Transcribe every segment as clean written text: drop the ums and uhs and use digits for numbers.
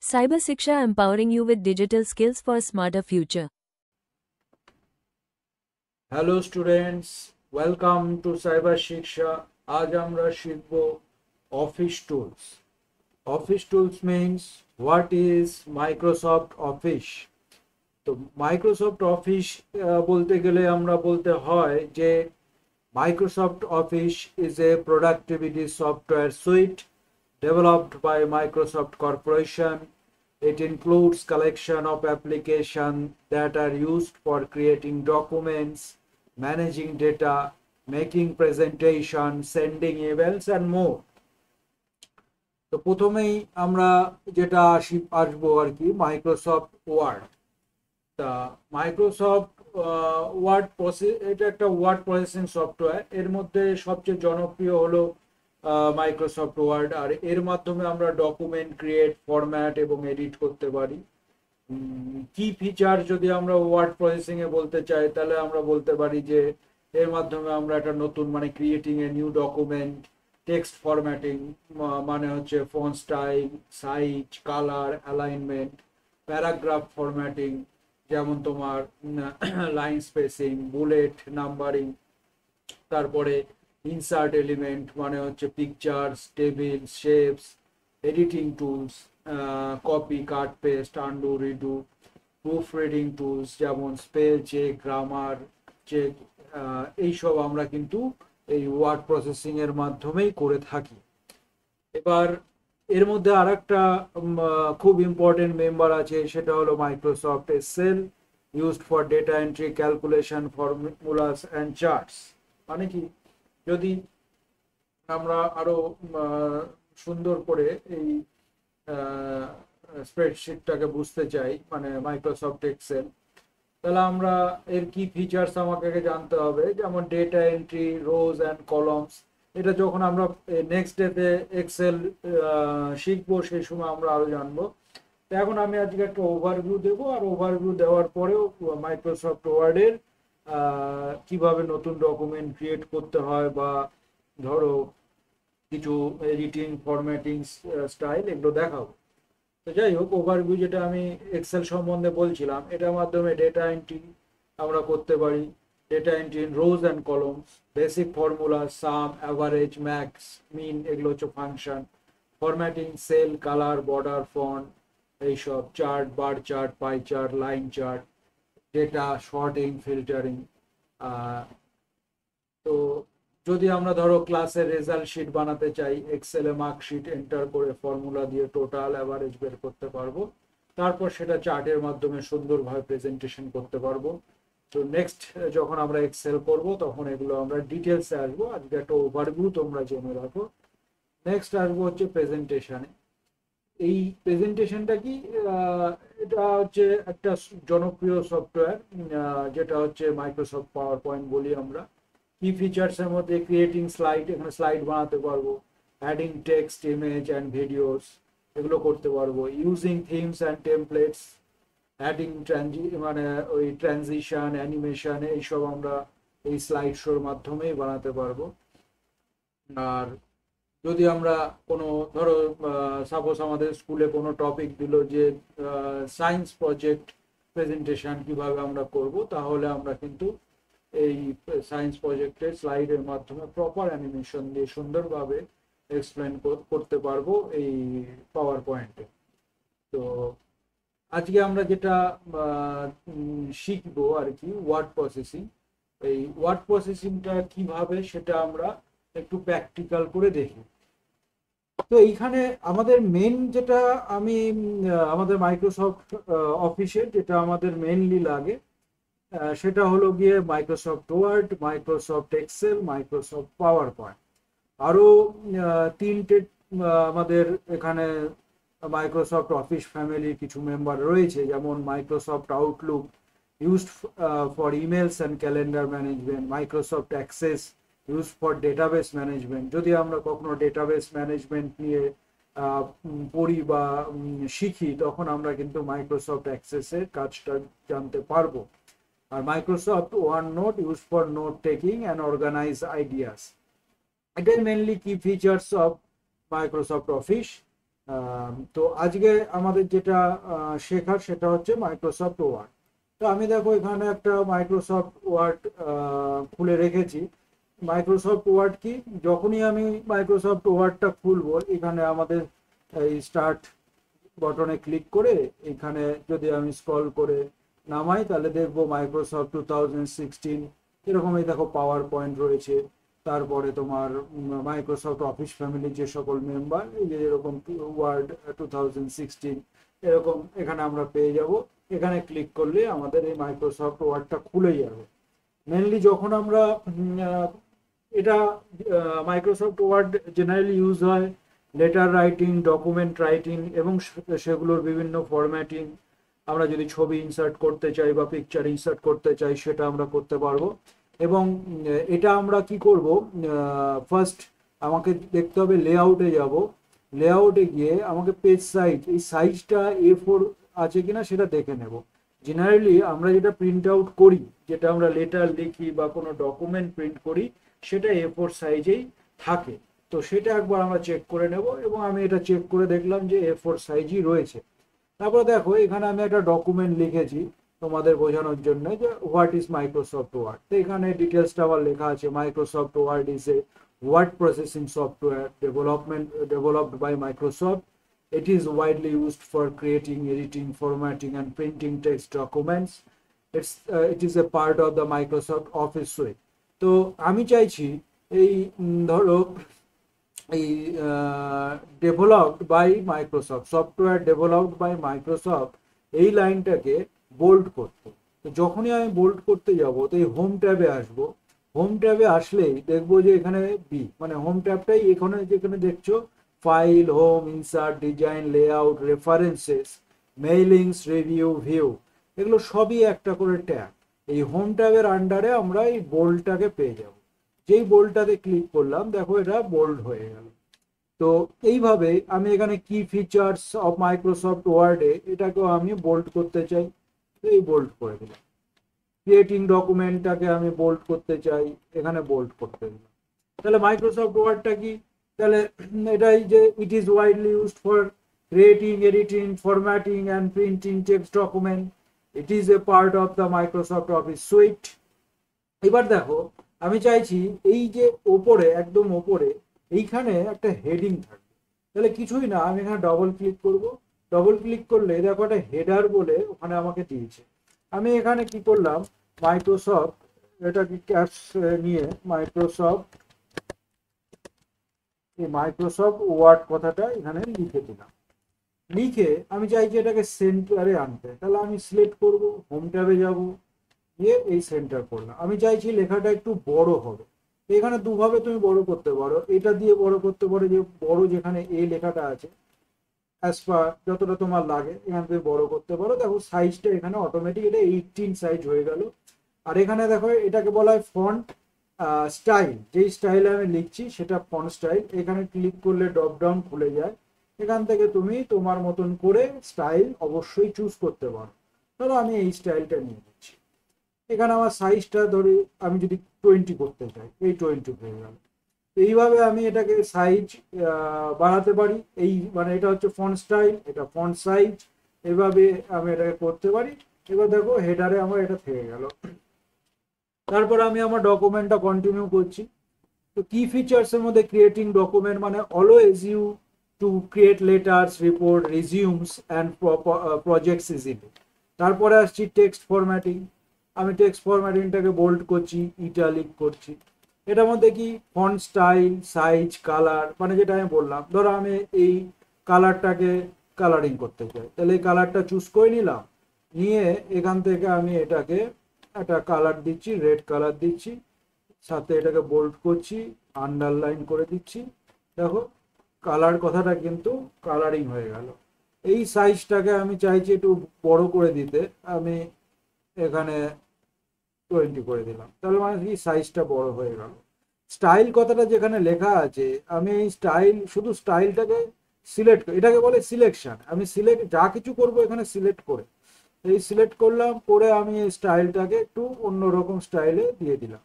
Cyber Shiksha, empowering you with digital skills for a smarter future. Hello students, welcome to Cyber Shiksha. আজ আমরা শিখব Office Tools. Office Tools means what is Microsoft Office. তো Microsoft Office বলতে গেলে আমরা বলতে হয় যে Microsoft Office is a productivity software suite developed by Microsoft Corporation. It includes collection of applications that are used for creating documents, managing data, making presentations, sending emails and more. তো প্রথমেই আমরা যেটা আসবো আর কি মাইক্রোসফট ওয়ার্ড। তা Microsoft word এটা একটা word processing software. এর মধ্যে সবচেয়ে জনপ্রিয় হলো মাইক্রোসফট ওয়ার্ড, আর এর মাধ্যমে আমরা ডকুমেন্ট ক্রিয়েট, ফরম্যাট এবং এডিট করতে পারি। কি ফিচার যদি আমরা ওয়ার্ড প্রসেসিং এ বলতে চাই তাহলে আমরা বলতে পারি যে এর মাধ্যমে আমরা একটা নতুন মানে creating a new document, text formatting মানে হচ্ছে font style, size, colour, alignment, paragraph formatting যেমন তোমার লাইন স্পেসিং, বুলেট নাম্বারিং, তারপরে ইনসার্ট এলিমেন্ট মানে হচ্ছে pictures, table, shapes, editing tools, copy, cut, paste, undo, redo, proof reading tools যেমন spell check, grammar check, এইসব আমরা কিন্তু এই ওয়ার্ড প্রসেসিং এর মাধ্যমেই করে থাকি। এবার এর মধ্যে আরেকটা খুব ইম্পর্টেন্ট মেম্বার আছে, সেটা হলো Microsoft Excel, used for data entry, calculation, formulas and charts. মানে কি, যদি আমরা আরো সুন্দর করে এই স্প্রেডশিটটাকে বুঝতে চাই মানে মাইক্রোসফট এক্সেল, তাহলে আমরা এর কি ফিচার্স আমাকে জানতে হবে। যেমন data entry, rose and columns, এটা যখন আমরা নেক্সট ডেতে এক্সেল শিখবো সেই সময় আমরা আরো জানবো। তো এখন আমি আজকে একটা ওভারভিউ দেবো, আর ওভারভিউ দেওয়ার পরেও মাইক্রোসফট ওয়ার্ডের কিভাবে নতুন ডকুমেন্ট ক্রিয়েট করতে হয় বা ধরো কিছু এডিটিং, ফরম্যাটিং স্টাইল, এগুলো দেখাবো। তো যাই হোক, ওভারভিউ যেটা আমি এক্সেল সম্বন্ধে বলছিলাম, এটার মাধ্যমে ডেটা এন্ট্রি আমরা করতে পারি। Data entry in rows and columns, basic formula, sum, average, max, min, এগুলো হচ্ছে function. Formatting, cell, colour, border, font, এইসব। Chart, bar chart, pie chart, line chart, data sorting, filtering. তো যদি আমরা ধরো ক্লাসের রেজাল্ট শিট বানাতে চাই, এক্সেলে মার্কশিট এন্টার করে ফর্মুলা দিয়ে টোটাল অ্যাভারেজ বের করতে পারবো, তারপর সেটা চার্টের মাধ্যমে সুন্দরভাবে প্রেজেন্টেশন করতে পারবো। তো নেক্সট যখন আমরা এক্সেল করব তখন এগুলো আমরা ডিটেলসে আসবো। আজকে একটা ওভারভিউ তোমরা জেনে রাখো। নেক্সট আসবো হচ্ছে প্রেজেন্টেশনে। এই প্রেজেন্টেশনটা কি, এটা হচ্ছে একটা জনপ্রিয় সফটওয়্যার যেটা হচ্ছে মাইক্রোসফট পাওয়ার পয়েন্ট বলি আমরা। কি ফিচার্স এর মধ্যে ক্রিয়েটিং স্লাইড, এখানে স্লাইড বানাতে পারবো, adding text, image and videos, এগুলো করতে পারবো। Using themes and templates, adding মানে ওই ট্রানজিশন, অ্যানিমেশন, এইসব আমরা এই স্লাইড শোর মাধ্যমেই বানাতে পারবো। আর যদি আমরা কোনো ধরো সাপোজ আমাদের স্কুলে কোনো টপিক দিল যে সায়েন্স প্রজেক্ট প্রেজেন্টেশন কিভাবে আমরা করব, তাহলে আমরা কিন্তু এই সায়েন্স প্রজেক্টের স্লাইডের মাধ্যমে প্রপার অ্যানিমেশন দিয়ে সুন্দরভাবে এক্সপ্লেন করতে পারবো এই পাওয়ার পয়েন্টে। তো আজকে আমরা যেটা শিখবো আর কি, ওয়ার্ড প্রসেসিং। এই ওয়ার্ড প্রসেসিংটা কিভাবে সেটা আমরা একটু প্র্যাকটিক্যাল করে দেখি। তো এইখানে আমাদের মেন যেটা আমি আমাদের মাইক্রোসফট অফিসের যেটা আমাদের মেনলি লাগে সেটা হলো গিয়ে Microsoft Word, Microsoft Excel, Microsoft PowerPoint. আরো তিনটে আমাদের এখানে মাইক্রোসফট অফিস ফ্যামিলির কিছু মেম্বার রয়েছে, যেমন Microsoft Outlook, used for emails and calendar management, Microsoft access, use for database management. যদি আমরা কখনো ডেটাবেস ম্যানেজমেন্ট নিয়ে পড়ি বা শিখি তখন আমরা কিন্তু মাইক্রোসফট অ্যাক্সেসের কাজটা জানতে পারবো। আর Microsoft OneNote, use for note taking and organise ideas. এটাই mainly key features of Microsoft Office. তো আজকে আমাদের যেটা শেখার সেটা হচ্ছে মাইক্রোসফট ওয়ার্ড। তো আমি দেখো এখানে একটা মাইক্রোসফট ওয়ার্ড খুলে রেখেছি। মাইক্রোসফট ওয়ার্ড কি, যখনই আমি মাইক্রোসফট ওয়ার্ডটা খুলবো এখানে আমাদের এই স্টার্ট বটনে ক্লিক করে এখানে যদি আমি স্ক্রল করে নামাই তাহলে দেখবো মাইক্রোসফট 2016 এরকম। এই দেখো পাওয়ার পয়েন্ট রয়েছে, তারপরে তোমার মাইক্রোসফট অফিস ফ্যামিলি যে সকল মেম্বার, এই যে এরকম ওয়ার্ড 2016 এরকম এখানে আমরা পেয়ে যাব। এখানে ক্লিক করলে আমাদের এই মাইক্রোসফট ওয়ার্ডটা খুলে যাবে। মেনলি যখন আমরা এটা মাইক্রোসফট ওয়ার্ড জেনারেলি ইউজ হয় লেটার রাইটিং, ডকুমেন্ট রাইটিং এবং সেগুলোর বিভিন্ন ফরম্যাটিং। আমরা যদি ছবি ইনসার্ট করতে চাই বা পিকচার ইনসার্ট করতে চাই সেটা আমরা করতে পারবো। এবং এটা আমরা কি করব, ফার্স্ট আমাকে দেখতে হবে লেআউটে যাব। লেআউটে গিয়ে আমাকে পেজ সাইজ, এই সাইজটা A4 আছে কিনা সেটা দেখে নেব। জেনারেলি আমরা যেটা প্রিন্ট আউট করি, যেটা আমরা লেটার লিখি বা কোনো ডকুমেন্ট প্রিন্ট করি সেটা A4 সাইজেই থাকে। তো সেটা একবার আমরা চেক করে নেব এবং আমি এটা চেক করে দেখলাম যে A4 সাইজই রয়েছে। তারপরে দেখো এখানে আমি একটা ডকুমেন্ট লিখেছি তোমাদের বোঝানোর জন্য যে হোয়াট ইজ মাইক্রোসফট ওয়ার্ড। তো এখানে ডিটেলসটা আবার লেখা আছে, Microsoft Word is a word processing software developed by Microsoft. It is widely used for creating, editing, formatting and printing text documents. It is a part of the Microsoft Office suite. তো আমি চাইছি এই ধরো এই developed by Microsoft, software developed by Microsoft, এই লাইনটাকে bold করতে। তো যখনই আমি বোল্ড করতে যাব তো এই হোম ট্যাবে আসবো। হোম ট্যাবে আসলেই দেখবো যে এখানে বি মানে হোম ট্যাবটাই এখানে যেখানে দেখছো file, home, insert, design, layout, references, Mailings, review, view, এগুলো সবই একটা করে ট্যাব। এই হোম ট্যাবের আন্ডারে আমরা এই বোল্ডটাকে পেয়ে যাব। যেই বোল্ডটাতে ক্লিক করলাম দেখো এটা বোল্ড হয়ে গেল। তো এইভাবে আমি এখানে কি ফিচার্স অফ মাইক্রোসফট ওয়ার্ডে এটাকেও আমি বোল্ড করতে চাই, তো এই বোল্ড করে দিলাম। ক্রিয়েটিং ডকুমেন্টটাকে আমি বোল্ড করতে চাই, এখানে বোল্ড করতে দিলাম। তাহলে মাইক্রোসফট ওয়ার্ডটা কি, তাহলে এটাই যে it is widely used for creating, editing, formatting and printing text document. It is a part of the Microsoft office sweet. এবার দেখো আমি চাইছি এই যে ওপরে একদম ওপরে এইখানে একটা হেডিং থাকবে। তাহলে কিছুই না, আমি এখানে ডবল ক্লিক করব। ডবল ক্লিক করলে দেখো একটা হেডার বলে ওখানে আমাকে দিয়েছে। আমি এখানে কি করলাম, মাইক্রোসফট, এটা কি ক্যাপস নিয়ে মাইক্রোসফট, এই মাইক্রোসফট ওয়ার্ড কথাটা এখানে লিখে দিলাম। লিখে আমি চাইছি এটাকে সেন্টারে আনতে, তাহলে আমি সিলেক্ট করব, হোম ট্যাবে যাব, গিয়ে এই সেন্টার করলাম। আমি চাইছি লেখাটা একটু বড় হবে। এখানে দুভাবে তুমি বড় করতে পারো, এটা দিয়ে বড় করতে পারো, যে বড় যেখানে এই লেখাটা আছে অ্যাজ পার যতটা তোমার লাগে এখান থেকে বড় করতে পারো। দেখো সাইজটা এখানে অটোমেটিক এটা 18 সাইজ হয়ে গেল। আর এখানে দেখো এটাকে বলা হয় ফন্ট স্টাইল, যেই স্টাইলে আমি লিখছি সেটা ফন্ট স্টাইল। এখানে ক্লিক করলে ড্রপ ডাউন খুলে যায়, এখান থেকে তুমি তোমার মতন করে স্টাইল অবশ্যই চুজ করতে পারো। ধরো আমি এই স্টাইলটা নিয়ে নিচ্ছি। এখানে আমার সাইজটা ধরি আমি যদি 20 করতে চাই, এই 20 হয়ে গেল। এইভাবে আমি এটাকে সাইজ বাড়াতে পারি। এই মানে এটা হচ্ছে ফন্ট স্টাইল, এটা ফন্ট সাইজ, এভাবে আমি এটাকে করতে পারি। এবার দেখো হেডারে আমার এটা থেকে গেল। তারপর আমি আমার ডকুমেন্টটা কন্টিনিউ করছি। তো কি ফিচার্স এর মধ্যে ক্রিয়েটিং ডকুমেন্ট মানে allows you to create letters, report, resumes and projects easily. তারপরে আসছি টেক্সট ফরম্যাটিং। আমি টেক্সট ফরম্যাটিংটাকে বোল্ড করছি, ইটালিক করছি। এটার মধ্যে কি ফন্ট স্টাইল, সাইজ, কালার, মানে যেটা আমি বললাম ধরো আমি এই কালারটাকে কালারিং করতে চাই, তাহলে এই কালারটা চুজ করে নিলাম। নিয়ে এখান থেকে আমি এটাকে একটা কালার দিচ্ছি, রেড কালার দিচ্ছি, সাথে এটাকে বোল্ড করছি, আন্ডারলাইন করে দিচ্ছি। দেখো কালার কথাটা কিন্তু কালারিং হয়ে গেল। এই সাইজটাকে আমি চাইছি একটু বড় করে দিতে, আমি এখানে 20 করে দিলাম, তাহলে মানে কি সাইজটা বড় হয়ে গেল। স্টাইল কথাটা যেখানে লেখা আছে আমি এই স্টাইল, শুধু স্টাইলটাকে সিলেক্ট, এটাকে বলে সিলেকশন। আমি সিলেক্ট যা কিছু করব এখানে সিলেক্ট করে, এই সিলেক্ট করলাম, করে আমি এই স্টাইলটাকে একটু অন্যরকম স্টাইলে দিয়ে দিলাম,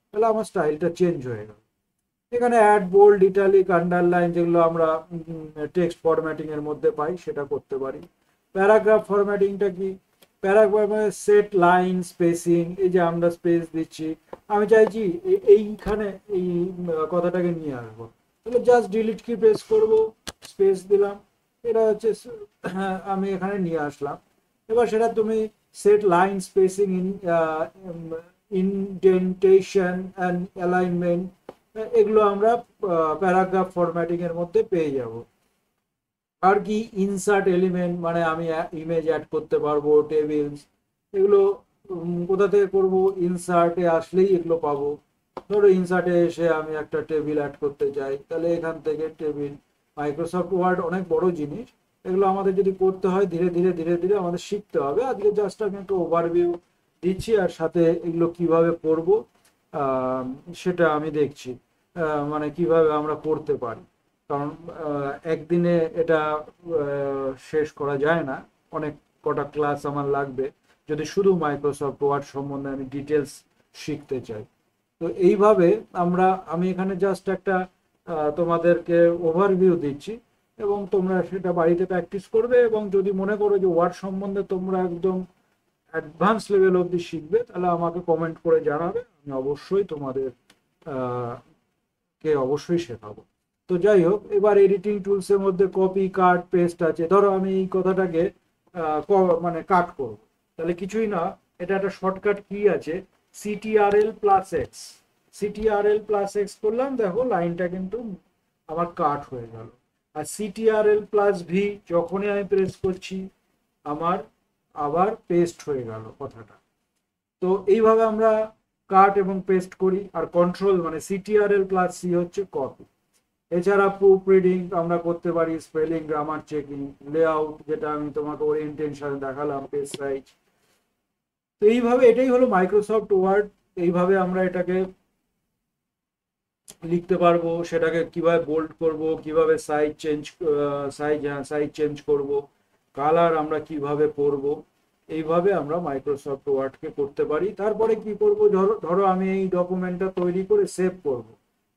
তাহলে আমার স্টাইলটা চেঞ্জ হয়ে গেল। এখানে অ্যাড, বোল্ড, ইটালিক, আন্ডারলাইন যেগুলো আমরা টেক্সট ফরম্যাটিং এর মধ্যে পাই সেটা করতে পারি। প্যারাগ্রাফ ফরম্যাটিংটা কি? প্যারাগ্রাফে সেট লাইন স্পেসিং, এই যে আমরা স্পেস দিচ্ছি, আমি চাইছি এইখানে এই কথাটাকে নিয়ে আসবো, তাহলে জাস্ট ডিলিট কি প্রেস করব, স্পেস দিলাম, এটা হচ্ছে আমি এখানে নিয়ে আসলাম। এবার সেটা তুমি set line spacing, indentation and alignment, এগুলো আমরা প্যারাগ্রাফ ফরম্যাটিং এর মধ্যে পেয়ে যাব। আর কি ইনসার্ট এলিমেন্ট, মানে আমি ইমেজ অ্যাড করতে পারবো, টেবিলস, এগুলো কোথা থেকে করব? ইনসার্টে আসলেই এগুলো পাবো। ধরো ইনসার্টে এসে আমি একটা টেবিল অ্যাড করতে চাই, তাহলে এখান থেকে টেবিল। মাইক্রোসফট ওয়ার্ড অনেক বড় জিনিস, এগুলো আমাদের যদি করতে হয় ধীরে ধীরে ধীরে ধীরে আমাদের শিখতে হবে। আজকে জাস্ট আমি একটা ওভারভিউ দিচ্ছি, আর সাথে এগুলো কিভাবে করব সেটা আমি দেখছি, মানে কিভাবে আমরা করতে পারি। কারণ একদিনে এটা শেষ করা যায় না, অনেক কটা ক্লাস আমার লাগবে যদি শুধু মাইক্রোসফট ওয়ার্ড সম্বন্ধে আমি ডিটেলস শিখতে চাই। তো এইভাবে আমি এখানে জাস্ট একটা তোমাদেরকে ওভারভিউ দিচ্ছি, এবং তোমরা সেটা বাড়িতে প্র্যাকটিস করবে, এবং যদি মনে করো যে ওয়ার্ড সম্বন্ধে তোমরা একদম অ্যাডভান্স লেভেল অবধি শিখবে, তাহলে আমাকে কমেন্ট করে জানাবে, আমি অবশ্যই তোমাদের কে অবশ্যই শেখাবো। তো যাই হোক, এবার এডিটিং টুলস এর মধ্যে কপি, কাট, পেস্ট আছে। ধরো আমি এই কথাটাকে মানে কাট করব, তাহলে কিছুই না, এটা একটা শর্টকাট কি আছে, CTRL+X। CTRL+X করলাম, দেখো লাইনটা কিন্তু আমার কাট হয়ে গেল। আর CTRL+V যখনই আমি প্রেস করছি আমার আবার পেস্ট হয়ে গেল কথাটা। তো এইভাবে আমরা কাট এবং পেস্ট করি। আর কন্ট্রোল মানে CTRL+C হচ্ছে কপি। এছাড়া প্রুফ রিডিং আমরা করতে পারি, স্পেলিং, গ্রামার চেকিং, লেআউট, যেটা আমি তোমাকে ওরিয়েন্টেশন দেখালাম, পেজ সাইজ। তো এইভাবে এটাই হলো মাইক্রোসফট ওয়ার্ড। এইভাবে আমরা এটাকে লিখতে পারবো, সেটাকে কিভাবে বোল্ড করব, কিভাবে সাইজ চেঞ্জ করব, কালার আমরা কিভাবে করব, এইভাবে আমরা মাইক্রোসফট ওয়ার্ডকে করতে পারি। তারপরে কি করব, ধরো ধরো আমি এই ডকুমেন্টটা তৈরি করে সেভ করব,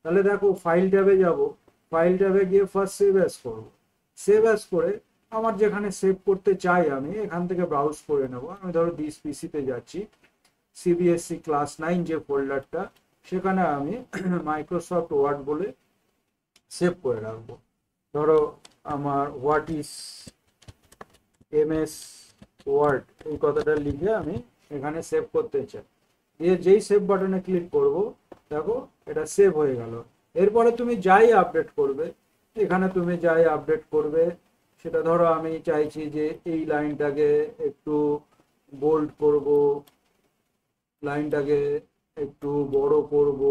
তাহলে দেখো ফাইল ট্যাবে যাব, ফাইল ট্যাবে গিয়ে ফার্স্ট সেভ অ্যাজ করব। সেভ অ্যাজ করে আমার যেখানে সেভ করতে চাই আমি এখান থেকে ব্রাউজ করে নেব। আমি ধরো দিস পিসিতে যাচ্ছি, CBSE ক্লাস 9 যে ফোল্ডারটা, সেখানে আমি মাইক্রোসফট ওয়ার্ড বলে সেভ করে রাখবো। ধরো আমার হোয়াট ইজ MS ওয়ার্ড, এই কথাটা লিখে আমি এখানে সেভ করতে চাই, দিয়ে যেই সেভ বাটনে ক্লিক করব, দেখো এটা সেভ হয়ে গেল। এরপরে তুমি যাই আপডেট করবে, এখানে তুমি যাই আপডেট করবে, সেটা ধরো আমি চাইছি যে এই লাইনটাকে একটু বোল্ড করব, লাইনটাকে একটু বড় করব।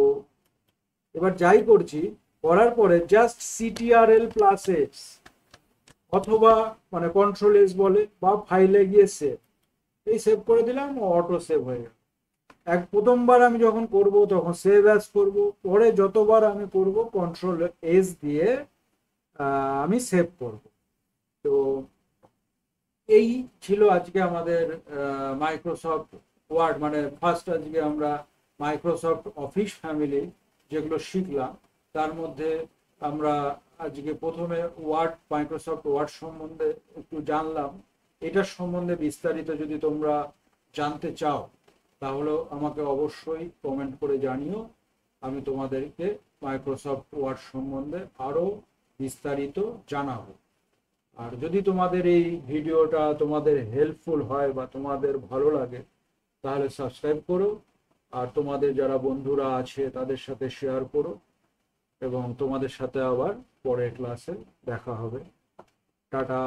এবার যাই করছি, করার পরে জাস্ট CTRL+X অথবা মানে কন্ট্রোল S বলে, বা ফাইলে গিয়ে সেভ, এই সেভ করে দিলাম, অটো সেভ হয়ে গেল। প্রথমবার আমি যখন করব তখন সেভ অ্যাজ করব, পরে যতবার আমি করব কন্ট্রোল S দিয়ে আমি সেভ করব। তো এই ছিল আজকে আমাদের মাইক্রোসফট ওয়ার্ড, মানে ফার্স্ট আজকে আমরা মাইক্রোসফট অফিস ফ্যামিলি যেগুলো শিখলাম, তার মধ্যে আমরা আজকে প্রথমে মাইক্রোসফট ওয়ার্ড সম্বন্ধে একটু জানলাম। এটার সম্বন্ধে বিস্তারিত যদি তোমরা জানতে চাও, তাহলে আমাকে অবশ্যই কমেন্ট করে জানিও, আমি তোমাদেরকে মাইক্রোসফট ওয়ার্ড সম্বন্ধে আরও বিস্তারিত জানাবো। আর যদি তোমাদের এই ভিডিওটা তোমাদের হেল্পফুল হয় বা তোমাদের ভালো লাগে, তাহলে সাবস্ক্রাইব করো, আর তোমাদের যারা বন্ধুরা আছে তাদের সাথে শেয়ার করো, এবং তোমাদের সাথে আবার পরের ক্লাসে দেখা হবে। টাটা।